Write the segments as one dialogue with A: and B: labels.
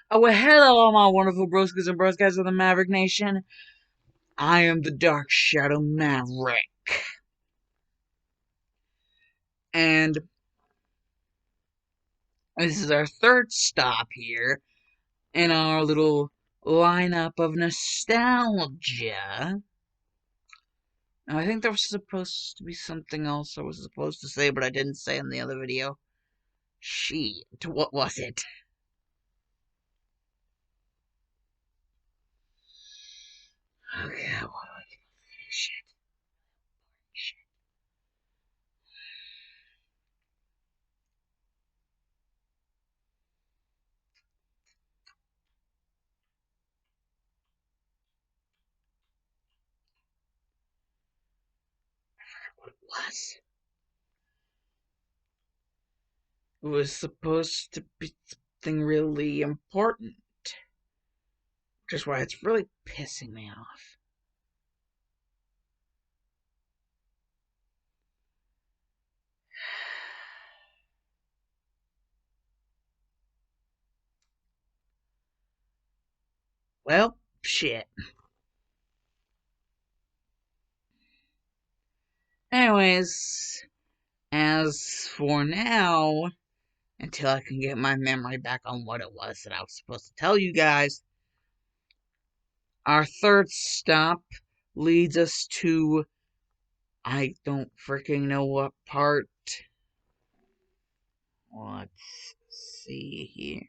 A: Oh, well, hello, my wonderful broskis and broskis of the Maverick Nation. I am the Dark Shadow Maverick. And this is our third stop here in our little lineup of nostalgia. Now, I think there was supposed to be something else I was supposed to say, but I didn't say in the other video. Shit, what was it? Okay, what do I do? Shit. Shit. What it was? It was supposed to be something really important. Which is why it's really pissing me off. Well, shit. Anyways, as for now, until I can get my memory back on what it was that I was supposed to tell you guys, our third stop leads us to, I don't freaking know what part. Let's see here.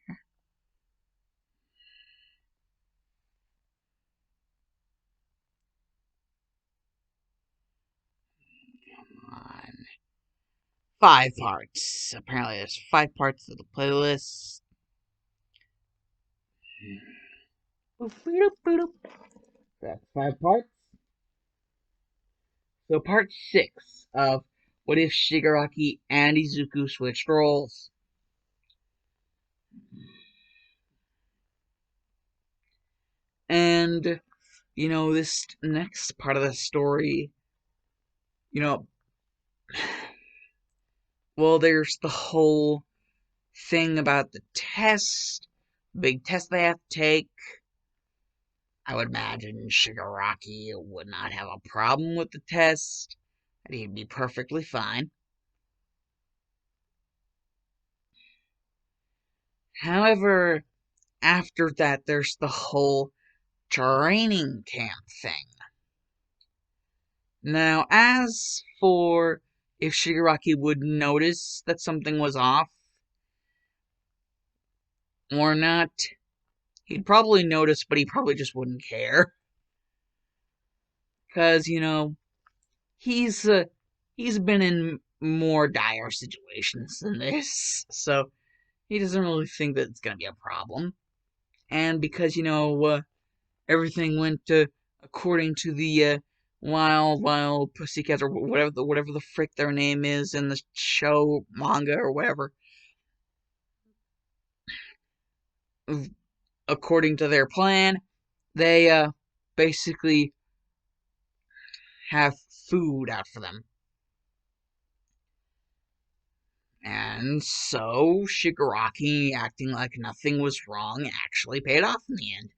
A: Come on. 5 parts. Apparently, there's 5 parts of the playlist. That's 5 parts. So part 6 of What If Shigaraki and Izuku Switched Roles? And, this next part of the story, you know, well, there's the whole thing about the test, big test they have to take. I would imagine Shigaraki would not have a problem with the test, and he'd be perfectly fine. However, after that, there's the whole training camp thing. Now, as for if Shigaraki would notice that something was off or not, he'd probably notice, but he probably just wouldn't care. Because, he's he's been in more dire situations than this, so he doesn't really think that it's gonna be a problem. And because everything went according to the wild pussycats or whatever the frick their name is in the show manga or whatever, according to their plan, they basically have food out for them. And so Shigaraki, acting like nothing was wrong, actually paid off in the end.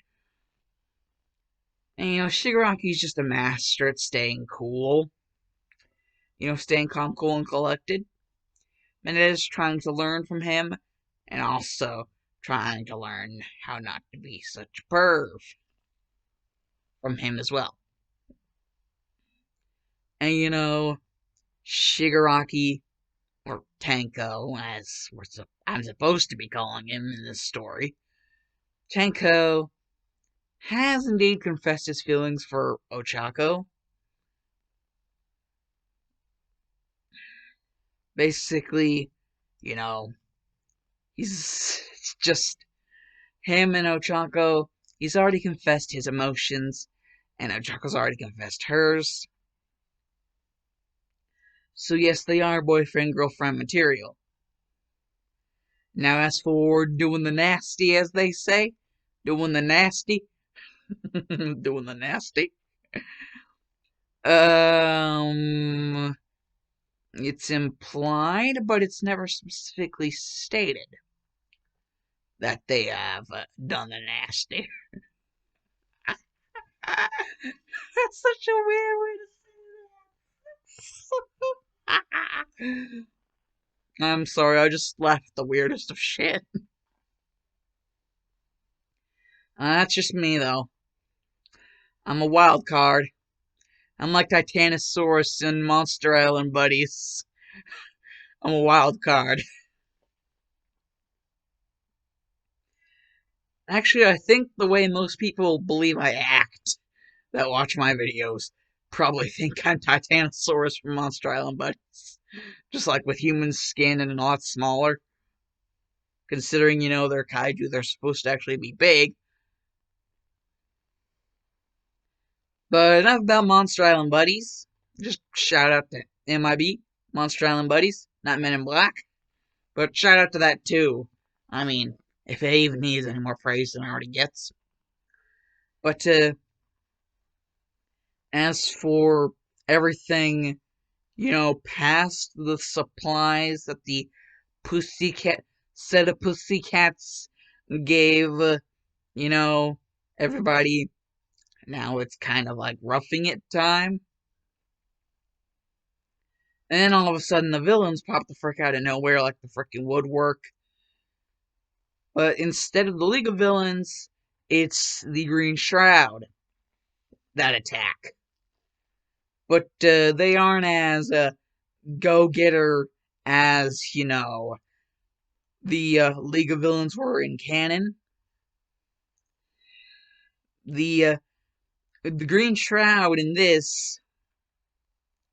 A: And Shigaraki's just a master at staying cool. Staying calm, cool, and collected. And it is trying to learn from him, and also trying to learn how not to be such a perv from him as well. And Shigaraki, or Tanko, as I'm supposed to be calling him in this story, Tanko has indeed confessed his feelings for Ochako. Basically, you know, he's just him and Ochako. He's already confessed his emotions, and Ochako's already confessed hers. So, yes, they are boyfriend girlfriend material. Now, as for doing the nasty, as they say, doing the nasty, doing the nasty, um, it's implied, but it's never specifically stated. that they have done the nasty. That's such a weird way to say that. I'm sorry, I just laughed at the weirdest of shit. That's just me, though. I'm a wild card. I'm like Titanosaurus in Monster Island Buddies. I'm a wild card. Actually, I think the way most people believe I act that watch my videos probably think I'm Titanosaurus from Monster Island Buddies. Just like with human skin and a lot smaller. Considering, they're kaiju, they're supposed to actually be big. But enough about Monster Island Buddies. Just shout out to MIB, Monster Island Buddies, not Men in Black. But shout out to that too. I mean, if it even needs any more praise than it already gets. But as for everything, past the supplies that the pussycat set of pussycats gave, everybody, now it's kind of like roughing it time. And then all of a sudden the villains pop the frick out of nowhere like the frickin' woodwork. But instead of the League of Villains, it's the Green Shroud that attack. But they aren't as go-getter as, the League of Villains were in canon. The Green Shroud in this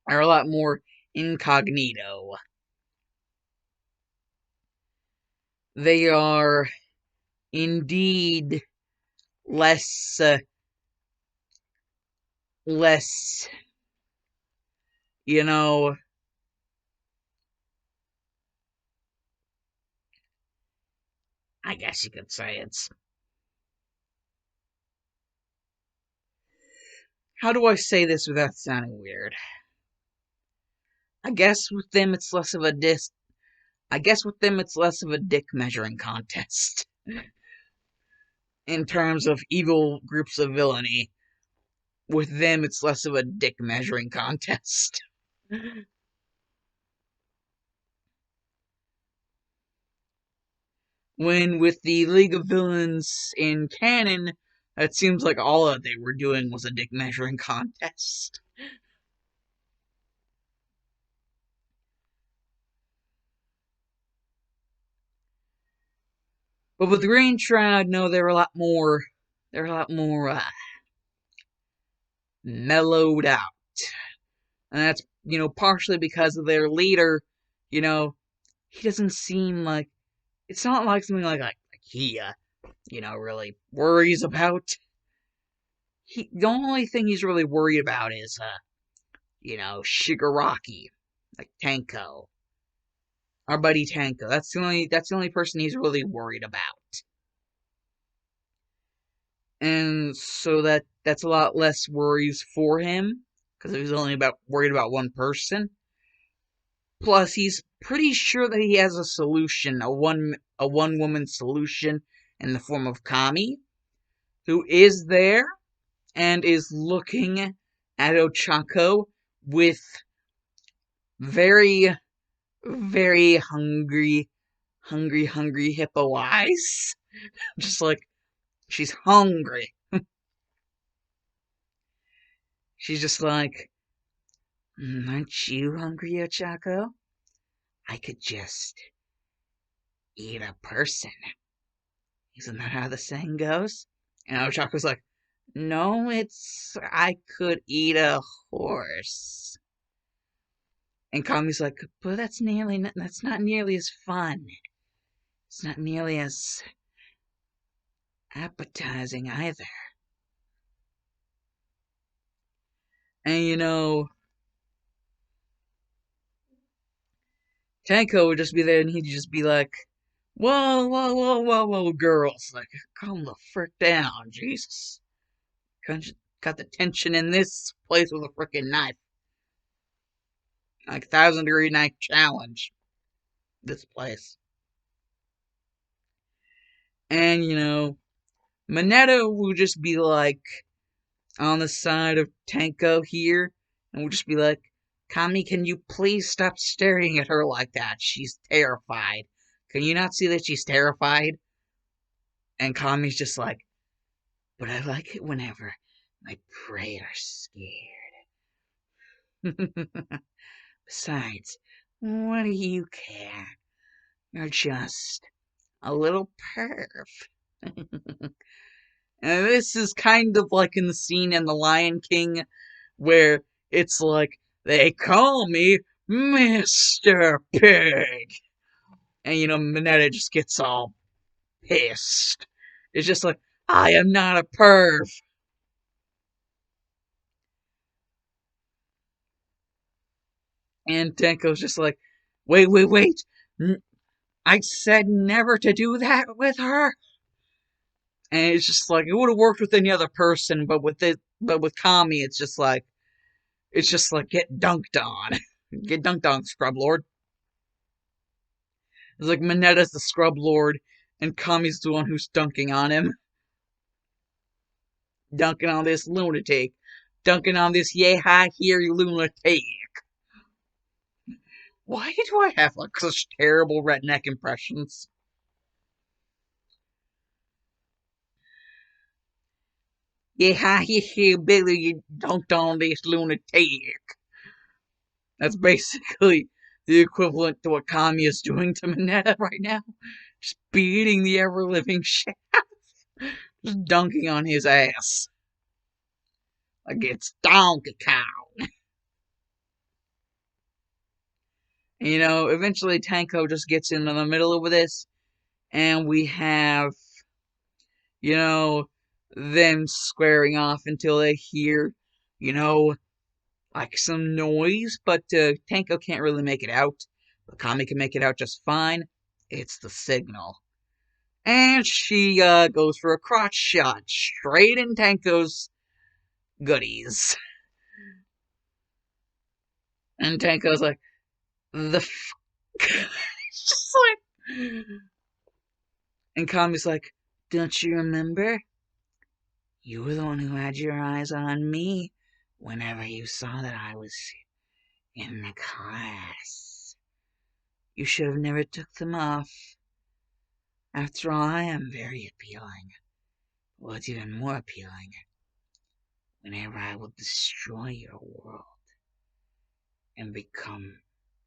A: are a lot more incognito. They are indeed less, you know, I guess you could say it's. How do I say this without sounding weird? I guess with them it's less of a I guess with them it's less of a dick measuring contest in terms of evil groups of villainy. With them it's less of a dick measuring contest. When with the League of Villains in canon, it seems like all that they were doing was a dick measuring contest. But with the Green Shroud, no, they're a lot more. They're a lot more mellowed out, and that's partially because of their leader. He doesn't seem like it's not like something like he really worries about. The only thing he's really worried about is Shigaraki, like Tanko, our buddy Tanko. That's the only person he's really worried about. And so that's a lot less worries for him because he was only about worried about one person. Plus, he's pretty sure that he has a solution, a one woman solution in the form of Kami, who is there and is looking at Ochako with very, very hungry hippo eyes. Just like she's hungry. She's just like, aren't you hungry, Ochako? I could just eat a person. Isn't that how the saying goes? And Ochako's like, no, it's I could eat a horse. And Kami's like, but that's not nearly as fun. It's not nearly as appetizing either. And Tanko would just be there and he'd just be like, whoa, whoa, whoa, whoa, whoa, girls. Like, calm the frick down, Jesus. Got the tension in this place with a frickin' knife. Like, 1,000-degree knife challenge. This place. And, Mineta will just be like on the side of Tenko here, and will just be like, Kami, can you please stop staring at her like that? She's terrified. Can you not see that she's terrified? And Kami's just like, but I like it whenever my prey are scared. Besides, what do you care? You're just a little perv. And this is kind of like in the scene in The Lion King where it's like, they call me Mr. Pig. And, Mineta just gets all pissed. It's just like, I am not a perv. And Tenko's just like, wait. I said never to do that with her. And it's just like, it would have worked with any other person, but with Kami, it's just like, get dunked on. Get dunked on, Scrub Lord. It's like Mineta's the Scrub Lord, and Kami's the one who's dunking on him. Dunking on this lunatic. Dunking on this yay high here lunatic. Why do I have like such terrible redneck impressions? Yay high here, Billy, you dunked on this lunatic. That's basically the equivalent to what Kami is doing to Mineta right now. Just beating the ever living shit. Just dunking on his ass. Like it's Donkey Kong. Eventually Tanko just gets into the middle of this, and we have, you know, them squaring off until they hear, you know, like some noise, but Tanko can't really make it out. But Kami can make it out just fine. It's the signal. And she goes for a crotch shot straight in Tanko's goodies. And Tanko's like, the just like, and Kami's like, don't you remember? You were the one who had your eyes on me whenever you saw that I was in the class. You should have never took them off. After all, I am very appealing. What's even more appealing, whenever I will destroy your world and become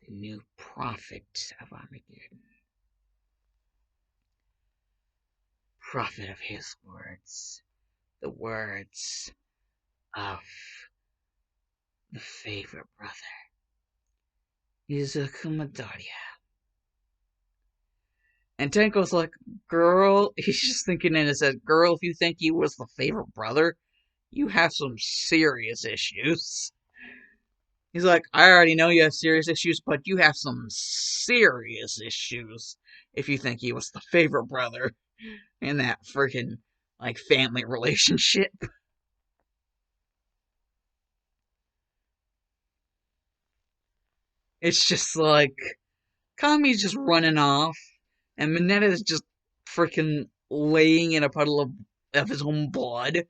A: the new prophet of Armageddon. Prophet of his words. The words of the favorite brother, Izuku Midoriya. And Tenko's like, girl, he's just thinking in his head, girl, if you think he was the favorite brother, you have some serious issues. He's like, I already know you have serious issues, but you have some serious issues if you think he was the favorite brother in that freaking, like, family relationship. It's just like, Kami's just running off, and Mineta's just freaking laying in a puddle of his own blood.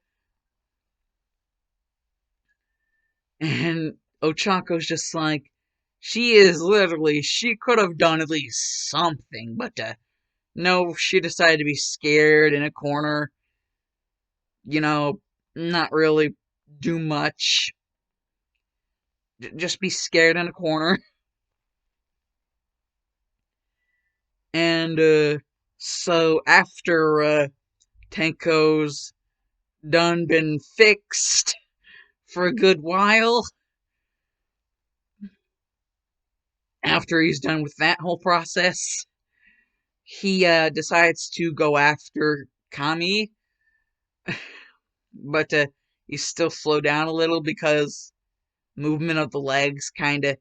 A: And Ochako's just like, she could have done at least something, but no, she decided to be scared in a corner, you know, not really do much. Just be scared in a corner. And so after Tenko's done been fixed for a good while, after he's done with that whole process, he decides to go after Kami, but he's still slowed down a little because movement of the legs kind of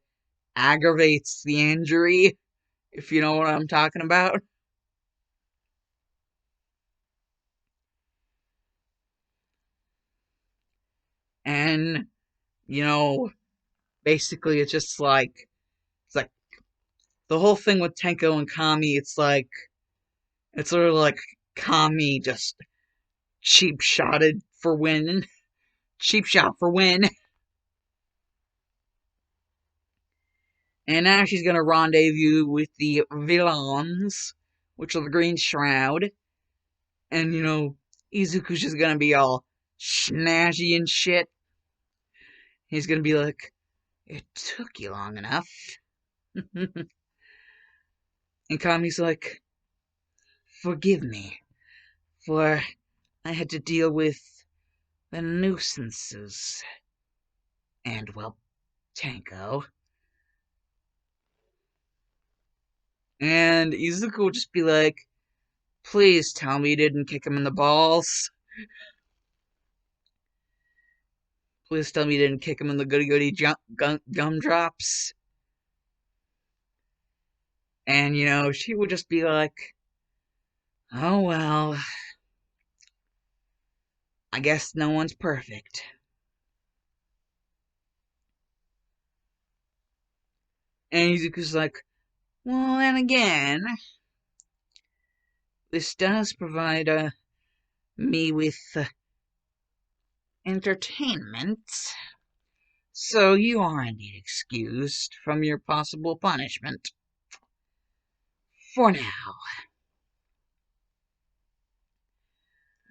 A: aggravates the injury, if you know what I'm talking about. And, you know, basically it's like the whole thing with Tenko and Kami, it's sort of like Kami just cheap shotted for win. Cheap shot for win. And now she's gonna rendezvous with the villains, which are the Green Shroud. And, Izuku's just gonna be all snazzy and shit. He's gonna be like, it took you long enough. And Kami's like, forgive me, for I had to deal with the nuisances. And, well, Tanko. And Izuku will just be like, please tell me you didn't kick him in the balls. Please tell me you didn't kick him in the goody-goody gumdrops. And, she would just be like, oh well, I guess no one's perfect. And Izuku's like, well, and again, this does provide me with entertainment, so you are indeed excused from your possible punishment. For now.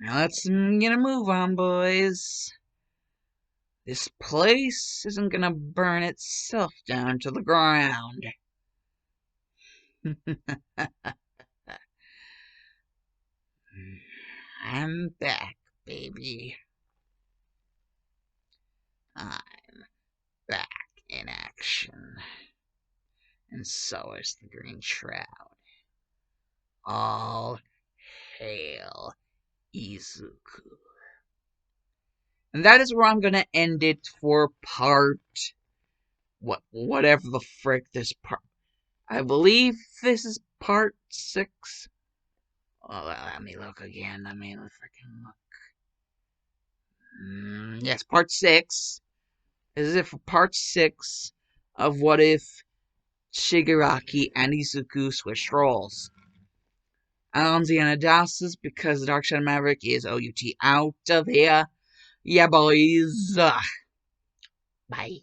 A: Now let's get a move on, boys. This place isn't gonna burn itself down to the ground. I'm back, baby. I'm back in action. And so is the Green Shroud. All hail Izuku. And that is where I'm gonna end it for part whatever the frick this part. I believe this is part 6. Oh, let me look again. Let me freaking look. Yes, part 6. This is it for part 6 of What If Shigaraki and Izuku switched roles. I'm Xanadassus because the Dark Side Maverick is OUT out of here. Yeah, boys. Bye.